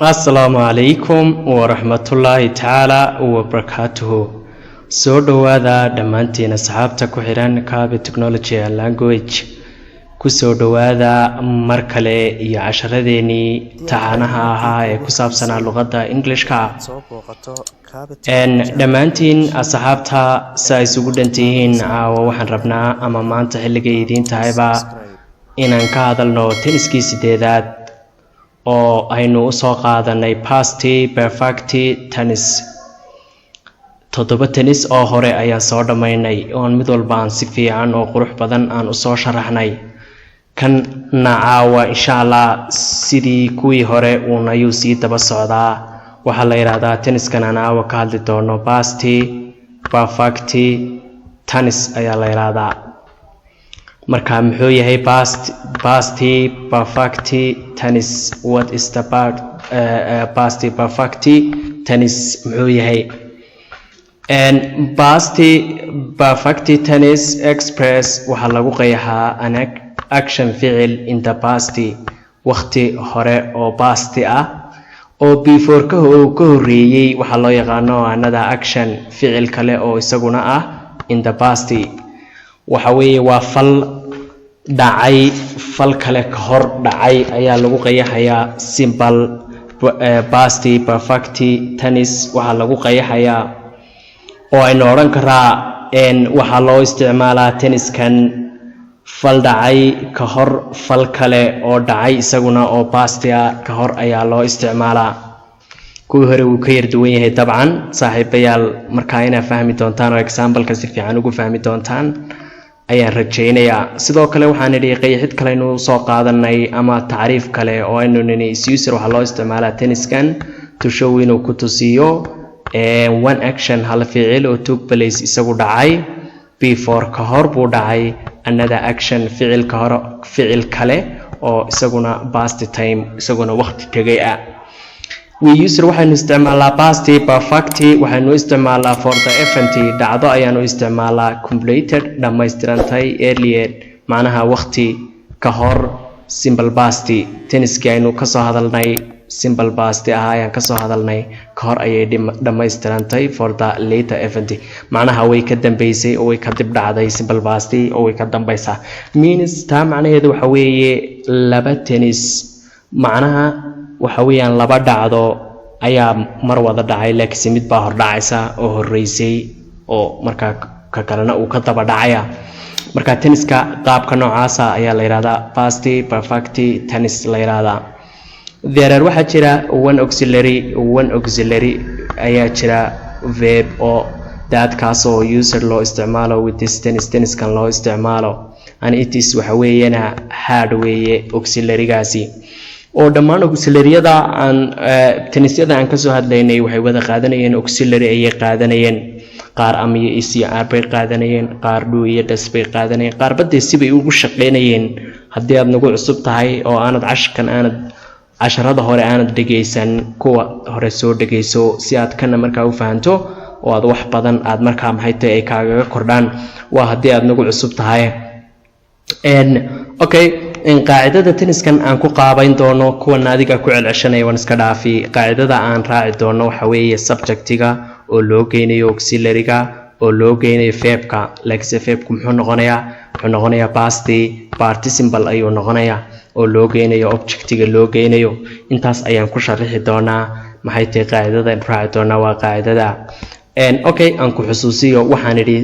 Assalamu alaikum wa rahmatullahi ta'ala wa barakatuhu. Soo dhowaada dhammaantiin asxaabta ku xiran Kaabe Technology and Language. Ku soo dhowaada mar kale iyo casharadeenii taxanaha ahaa ee ku saabsanaa luqadda Englishka. Dhammaantiin asxaabta saa isugu dhantihiin waxaan rabnaa ama maanta xilligay idiin tahayba inaan ka hadalno tenniskii sideedaad oo aynu soo qaadanay past perfect tennis. 7 tennis oo hore ayaan soo dhamaynay oo mid walba aan si fiican oo qurux badan aan u soo sharaxnay. kan nacaawa insha Allah sidii kuwii hore uun ayuu sii daba socdaa. waxaa la yiraahdaa tenniskan aan aawa ka hadli doono past perfect tennis ayaa la yiraahdaa. marka muxuu yahay past perfect tennis? What is the past perfect tennis? muxuu yahay? And past perfect tennis express waxa lagu qeexaa an action ficil in the past, waqti hore oo past ah oo before ka horeeyay waxa loo yaqaano another action ficil kale oo isaguna ah in the past. waxa weeye waa fal dhacay, fal kale ka hor dhacay ayaa lagu qeexayaa simple past perfect tennis. waxa lagu qeexayaa oo aynu oran karaa waxa loo isticmaalaa tenniskan fal dhacay ka hor fal kale oo dhacay isaguna oo past ka hor ayaa loo isticmaalaa. kuwii hore wuu ka yar duwan yahay dabcan saaxiibayaal, markaa inaa fahmi doontaan oo example-ka si fiican ugu fahmi doontaan ayaan rajaynayaa. sidoo kale waxaan idhi qeexid kale inuu soo qaadanay ama tacriif kale oo aynu nini user waxa loo isticmaalaa tenniskan to show inuu ku tusiyo one action hal ficil oo took place isagu dhacay before ka hor buu dhacay another action ficil kale oo isaguna past time isaguna waqti tagay ah. we user waxaynu isticmaalaa past perfect waxaynu isticmaalaa for the event dhacdo ayaanu isticmaalaa completed dhamaystirantay earlier macnaha waqti ka hor simple past. tenniski aynu ka soo hadalnay simple past ayaan ka soo hadalnay ka hor ayay dhamaystirantay for the later event macnaha way ka dambeysay oo way ka dib dhacday simple past oo way ka dambaysaa. means taa macnaheedu waxa weeye laba tennis macnaha waxa weeyaan laba dhacdo ayaa mar wada dhacay laakiin mid baa hor dhacaysa oo horeysay oo marka ka kalena uu ka daba dhacaya. marka tenniska qaabka noocaas ayaa la yiraahdaa past perfect tennis la yiraahdaa. there waxa jira one auxiliary ayaa jira verb oo dadkaas oo user loo isticmaalo with this tenniskan loo isticmaalo and it is waxa weeyana had weeye auxiliary-gaasi oo dhammaan auxiliary-yada aan tennisyada aan ka soo hadlaynay waxay wada qaadanayeen auxiliary ayay qaadanayeen. qaar am iyo is iyo are bay qaadanayeen, qaar do iyo das bay qaadanayeen, qaar badde sibay ugu shaqeynayeen. haddii aad nagu cusub tahay oo aanad casharada hore aanad dhegaysan kuwa hore soo dhegayso si aad kana markaa u fahanto oo aad wax badan aad markaa maxay tahay ay kaagaga kordhaan. waa haddii aad nagu cusub tahay. okay qaacidada tenniskan aan ku qaabayn doono kuwan adiga ku celceshanaya waan iska dhaafi. qaacidada aan raaci doono waxa weeye subjectiga oo loo geynayo auxiliary-ga oo loo geynayo verbka. laakiinse verbku muxuu noqonayaa past participle ayuu noqonayaa oo loo geynayo objectiga loo geynayo. intaas ayaan ku sharixi doonaa maxay tahay qaacidada aan raaci doonaa waa qaacidada. okay aan ku xusuusiyo waxaan idhi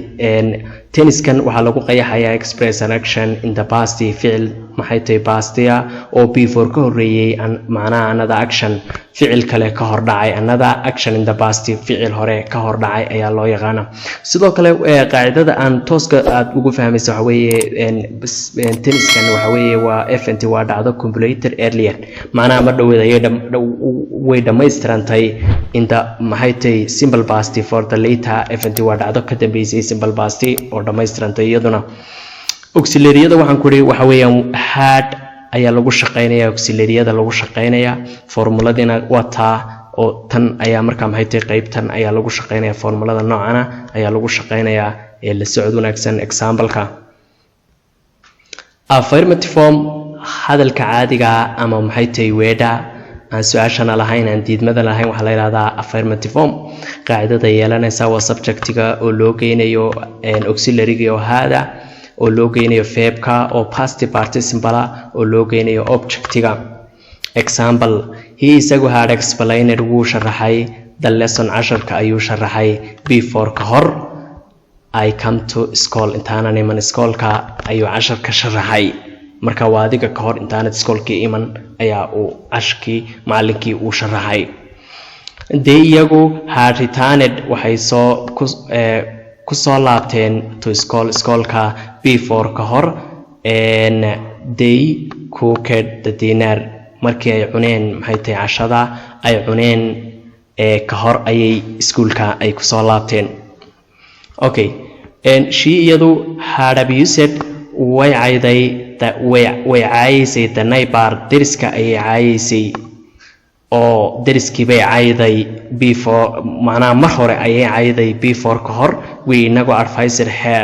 tenniskan waxaa lagu qeexayaa express an action in the past ficil maxay tahay past oo before ka horeeyay macnaha another action ficil kale ka hor dhacay. another action in the past ficil hore ka hor dhacay ayaa loo yaqaana. sidoo kale qaacidada aan tooska aad ugu fahmayso waxa weeye tenniskan waxa weeye waa event waa dhacdo completed earlier macnaha mar dhaweed way dhamaystirantay in the maxay tahay simple past for the later event waa dhacdo ka dambeysay simple past oo dhamaystirantay. iyaduna auxiliary-yada waxaan ku yiri waxa weeyaan had ayaa lagu shaqeynaya auxiliary-yada lagu shaqeynaya formuladina wataa oo tan ayaa markaa maxay tahay qaybtan ayaa lagu shaqeynaya formulada noocana ayaa lagu shaqeynaya ee la socod wanaagsan. example-ka affirmative form hadalka caadiga ama maxay tahay weedha aan su'aashana lahayn aan diidmada lahayn waxa la yiraahdaa affirmative form qaacidada yeelanaysa waa subjectiga oo loo geynayo auxiliary-ga oo hada oo loo geynayo verb-ka oo past participle oo loo geynayo object-ga. Example, he isagu had explained wuu sharaxay the lesson casharka ayuu sharaxay before ka hor I come to school intaanan iman iskoolka ayuu casharka sharaxay. marka waa adiga ka hor intaanad iskoolkii iman ayaa uu casharkii macallinkii uu sharaxay. They iyagu had returned waxay ku soo laabteen to school iskoolka before ka hor and they cooked the dinner markii ay cuneen maxay tahay cashada ay cuneen ka hor ayay iskuulka ay ku soo laabteen. Okay, and she iyadu had abused way caayaysay the neighbor deriska ayay caayaysay oo deriskii bay caayaday before macnaha mar hore ayay caayaday before ka hor we inagu advised her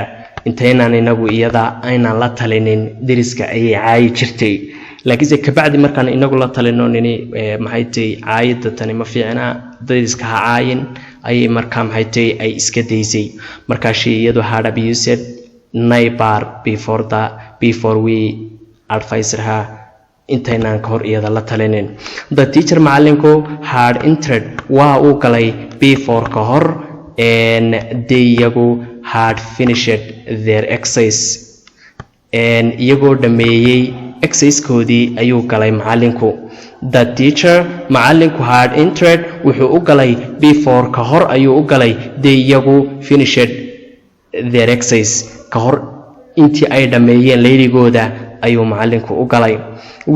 intaynaan inagu iyada aynaan la talinin deriska ayay caayi jirtay laakiinse kabacdi markaan inagu la talino nini maxay tahay caayada tani ma fiicna deriska ha caayin ayay markaa maxay tahay ay iska daysay. markaa she iyadu had abused neighbor before we advised her intaynaan ka hor iyada la talinin. The teacher macallinku had entered waa uu galay before ka hor and they iyagu had finished their exercise and iyagoo dhameeyey exercisekoodii ayuu galay macallinku. The teacher macallinku had entered wuxuu u galay before ka hor ayuu u galay they iyagu finished their exercise ka hor intii ay dhameeyeen leeligooda ayuu macallinku u galay.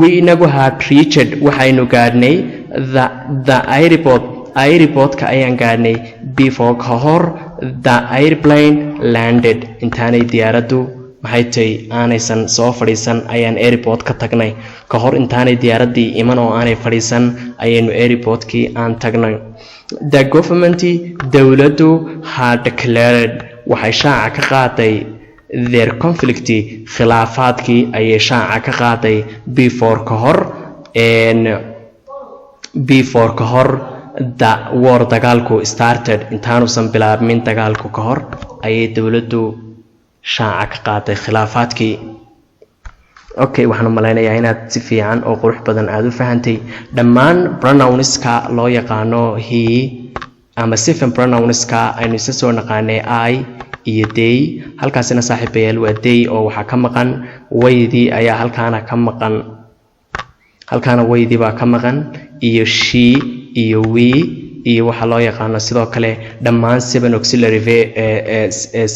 We inagu had reached waxaynu gaadhnay the airport-ka ayaan gaadhnay before ka hor the airplane landed intaanay diyaaraddu maxay tahay aanaysan soo fadhiisan ayaan airport ka tagnay ka hor intaanay diyaaraddii iman oo aanay fadhiisan ayaynu airport-kii aan tagnay. The government dowladdu had declared waxay shaaca ka qaaday their conflict khilaafaadkii ayay shaaca ka qaaday before ka hor the war dagaalku started intaanuusan bilaabmin dagaalku ka hor ayay dowladdu shaaca ka qaaday khilaafaadkii. Okay, waxaan u malaynayaa inaad si fiican oo qurux badan aad u fahantay dhammaan pronounska loo yaqaano he ama seven pronounska aynu isa soo naqaanay I iyo they halkaasina saaxiibayaal waa they oo waxaa ka maqan waydii ayaa halkaana ka maqan halkaana waydii baa ka maqan iyo she iyo we iyo waxa loo yaqaano sidoo kale dhammaan seven auxiliary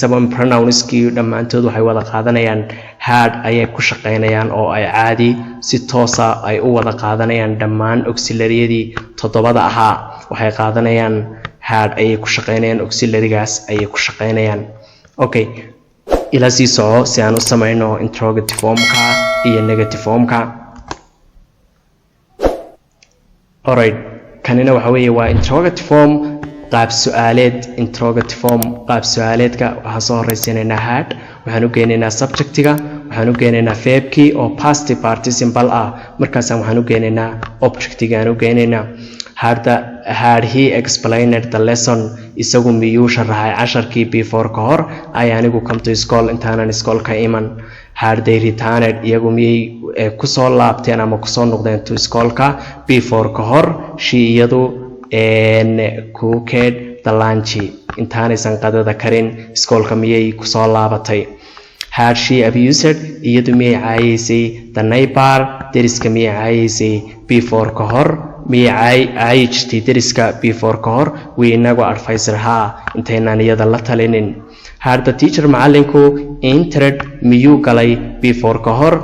seven pronouns-kii dhammaantood waxay wada qaadanayaan had ayay ku shaqaynayaan oo ay caadi si toosa ay u wada qaadanayaan dhammaan auxiliary-yadii 7 ahaa waxay qaadanayaan had ayay ku shaqaynayaan auxiliary-gaas ayay ku shaqaynayaan. Okay, ila sii soco si aan u samayno interrogative form-ka iyo negative form-ka. Alright, kanina waxa weeye waa interrogative form qaab su'aaleed. Interrogative form qaab su'aaleedka waxaan soo horeysiinaynaa had waxaan u geynaynaa subjectiga waxaan u geynaynaa verb-kii oo past participle ah markaasaan waxaan u geynaynaa objectiga aan u geynaynaa. Had he explained the lesson isagu miyuu sharaxay casharkii before ka hor ay anigu come to school intaanan iskoolka iman. Had they returned iyagu miyay ku soo laabteen ama ku soo noqdeen to iskoolka before ka hor she iyadu cooked the lunch intaanaysan qadada karin iskoolka miyay ku soo laabatay. Had she abused iyadu miyay caayaysay the neighbor deriska miyay caayaysay before ka hor miyay caayi jirtay deriska before ka hor we inagu advised her intaynaan iyada la talinin. Had the teacher macallinku entered miyuu galay before ka hor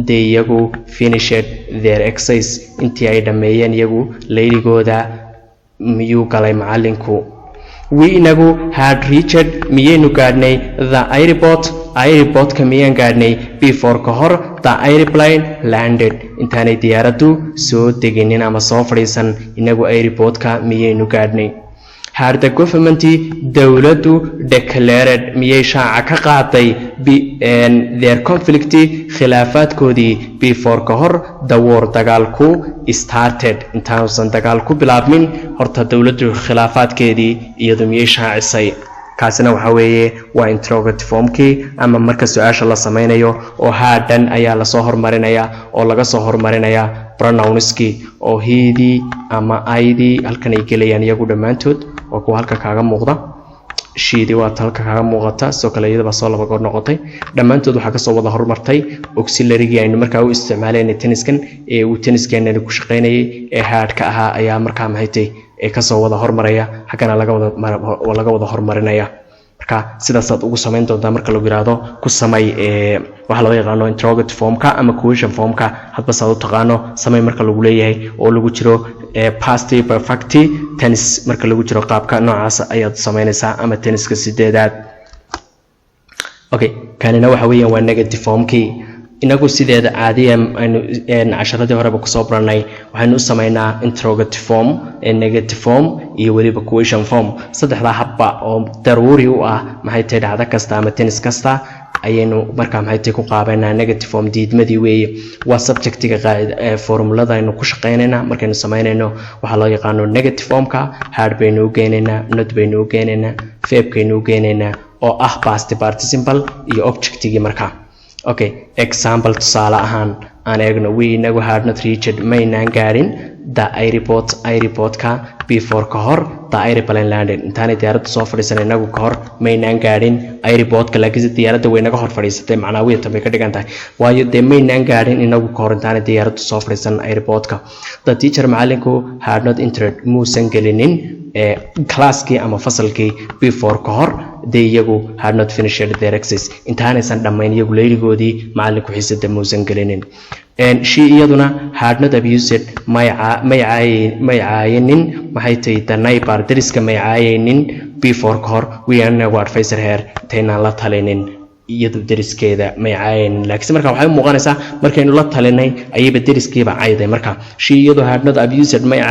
they iyagu finished their exercise intii ay dhameeyeen iyagu leeligooda miyuu galay macallinku. We inagu had reached miyaynu gaadhnay the airport-ka miyaan gaadhnay before ka hor the airplane landed intaanay diyaaraddu soo deginin ama soo fadhiisan inagu airport-ka miyaynu gaadhnay. had the government dowladdu declared miyay shaaca ka qaaday their conflict khilaafaadkoodii before ka hor the war dagaalku started intaanuusan dagaalku bilaabmin horta dowladdu khilaafaadkeedii iyadu miyay shaacisay kaasina waxa weeye waa interrogative formkii ama marka su'aasha la sameynayo oo haadan ayaa la soo hormarinaya oo laga soo hormarinaya pronounski oo heedii ama aydii halkan ay gelayaan iyagu dhamaantood oo kuwa halka kaaga muuqda sheedii waa halka kaaga muuqata soo kale iyada soo laba goor noqotay dhamaantood waxa ka soo wada hormartay auxiliary aynu markaa u isticmaalayna tenniskan ee uu tenniskan ku shaqeynayay ee haadka ahaa ayaa markaa maxay ee ka soo wada hormaraya xagana laga wada hormarinaya marka sidaas aad ugu sameyn doontaa marka lagu yiraahdo ku samay waxa loo yaqaano interrogative formka ama question formka hadba saad u taqaano samay marka lagu leeyahay oo lagu jiro past perfect tense marka lagu jiro qaabka noocaas ayaad sameynaysaa ama tenniska sideedaad okay kanina waxa weeyaan waa negative formkii inagu sideeda caadiyan aynu casharadii horeba ku soo baranay waxaanu sameynaa interrogative form negative form iyo waliba question form saddexda habba oo daruuri u ah maxay tahay dhacdo kasta ama tennis kasta ayaynu markaa maxay tahay ku qaabeynaa negative form diidmadii weeye waa subjectiga qaacida formulada aynu ku shaqeynayna markaynu sameynayno waxa loo yaqaano negative formka hard baynu u geenaynaa not baynu u geenaynaa verb baynu u geenaynaa oo ah past participle iyo objectigi markaa okay example tusaale ahaan aan eegno we inagu had not reached maynaan gaarin the airport ka before ka hor the airplane landed intaanay diyaaradda soo fadhiisan inagu ka hor maynaan gaarin airport ka laakiin diyaaradda way naga hor fadhiisatay macnaa way tamay ka dhigan tahay waayo de maynaan gaarin inagu ka hor intaanay diyaaradda soo fadhiisan airport ka the teacher macallinku had not entered muusan gelinin classkii ama fasalkii before ka hor they iyagu had not finished their exercise intaanaysan dhammayn iyagu leeligoodii macallinku xiisada muusan gelinin she iyaduna had not abused may caayinin maxay tahay the neighbor dariska may caayinin before ka hor we anagu advisor her taynaan la talinin iyadu dariskeeda may caayin laakiin marka waxay muuqanaysaa markaynu la talinay ayayba dariskiiba cayday marka she iyadu had not abused may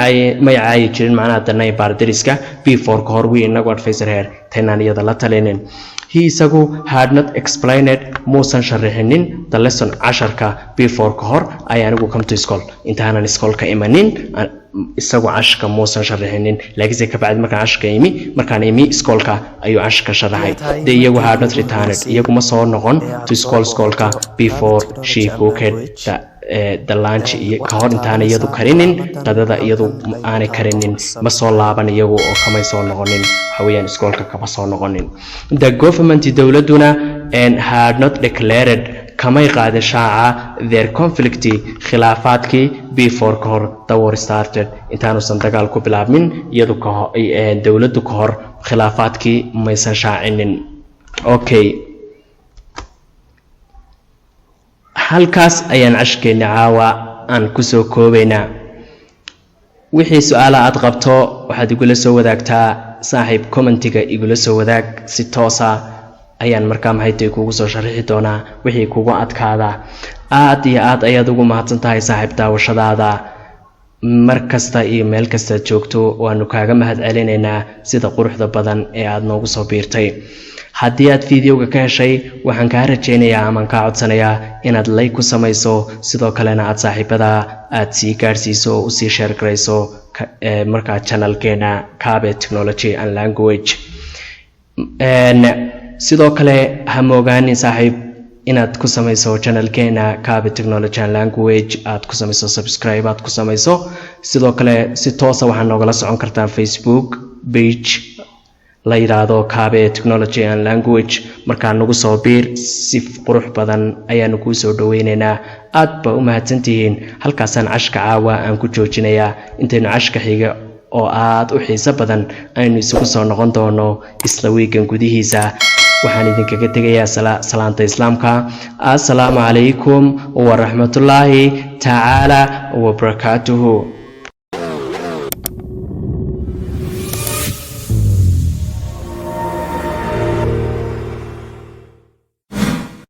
caayi jirin macnaha the neighbor dariska before ka hor we anagu advisor her taynaan iyada la talinin he isagu had not explained muusan sharaxinin the lesson casharka before ka hor ay anigu come to school intaanan iskoolka imanin isagu cashka muusan sharaxinin laakiin ka bacdi markaan imi iskoolka ayuu cashka sharaxay de iyagu had not returned iyagu ma soo noqon to schoolka before she cooked the lunch ka hor intaan iyadu karinin qadada iyadu aanay karinin ma soo laaban iyagu oo kamay soo noqonin haween iskoolka kaba soo noqonin the government dawladuna had not declared kamay qaadin shaaca their conflict khilaafaadkii before ka hor the war started intaanuusan dagaal ku bilaabmin iyadu dawladdu ka hor khilaafaadkii maysan shaacinin okay halkaas ayaan cashkeena caawa aan ku soo koobaynaa wixii su'aalo aad qabto waxaad igula soo wadaagtaa saaxiib commentiga igula soo wadaag si toos ah ayaan markaa maxay tahay kugu soo sharxi doonaa wixii kugu adkaada aad iyo aad ayaad ugu mahadsan tahay saaxiib daawashadaada mar kasta iyo meel kasta joogto waanu kaaga mahad celinaynaa sida quruxda badan ee aad noogu soo biirtay haddii aad fiidiyoga ka heshay waxaan kaa rajaynayaa ama kaa codsanayaa inaad like ku samayso sidoo kalena aad saaxiibada aad sii gaarsiiso oo usii share garayso markaa channelkeena Kaabe Technology and Language sidoo kale ha moogaanin saaxiib inaad ku samayso channelkeena Kaabe Technology and Language aad ku samayso subscribe aad ku samayso sidoo kale si toos ah waxaad noogala socon kartaa Facebook page la yiraahdo Kaabe Technology and Language markaa nagu soo biir si qurux badan ayaanu ku soo dhaweynaynaa aad ba u mahadsantihiin halkaasaan cashka caawa aan ku joojinayaa intaynu cashka xiga oo aad u xiiso badan aynu isugu soo noqon doono isla weekan gudihiisa waxaan idinkaga tegayaa salaanta islaamka assalaamu calaykum wa rahmatullaahi ta'ala wa barakatuhu